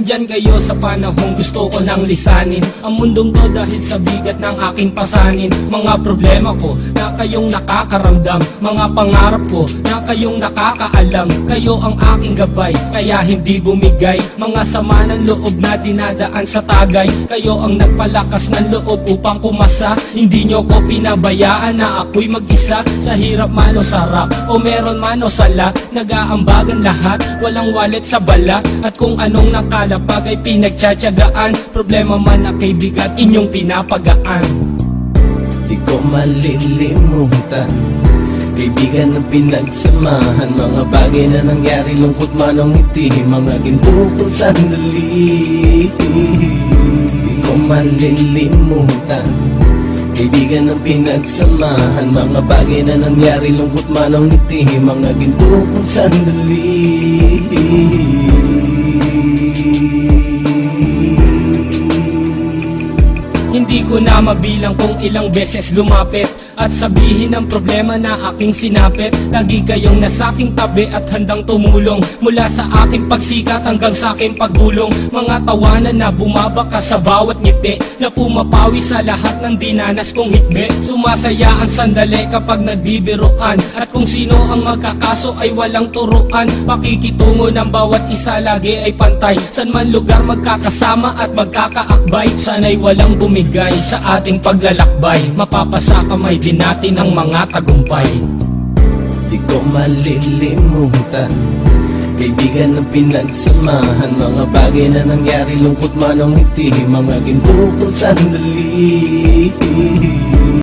nandyan kayo sa panahong gusto ko nang lisanin ang mundong to dahil sa bigat ng aking pasanin. Mga problema ko na kayong nakakaramdam, mga pangarap ko na kayong nakakaalam. Kayo ang aking gabay, kaya hindi bumigay. Mga sama ng loob na dinadaan sa tagay, kayo ang nagpalakas ng loob upang kumasa. Hindi nyo ko pinabayaan na ako'y mag-isa. Sa hirap man o sarap, o meron man o sala, nag-aambagan lahat, walang wallet sa balat. At kung anong nakalapag ay pinagtsatsagaan, problema man na kay bigat, inyong pinapagaan. Di ko malilimutan, kaibigan ng pinagsamahan, mga bagay na nangyari, lungkot man o ngiti, mga ginto kong sandali. Di ko malilimutan, kaibigan ng pinagsamahan, mga bagay na nangyari, lungkot man o ngiti, mga ginto kong sandali. Hindi ko na mabilang kung ilang beses lumapit at sabihin ang problema na aking sinapit. Lagi kayong nasa aking tabi at handang tumulong, mula sa aking pagsikat hanggang sa aking paggulong. Mga tawanan na bumabaka sa bawat ngiti, na pumapawi sa lahat ng dinanas kong hitbe. Sumasaya ang sandali kapag nagbibiruan, at kung sino ang magkakaso ay walang turuan. Pakikitungo ng bawat isa lagi ay pantay, san man lugar magkakasama at magkakaakbay. Sana'y walang bumigay sa ating paglalakbay, mapapasa kamay din natin ang mga tagumpay. Di ko malilimutan, kaibigan ng pinagsamahan, mga bagay na nangyari, lungkot man o ngiti, mga ginto kong sandali.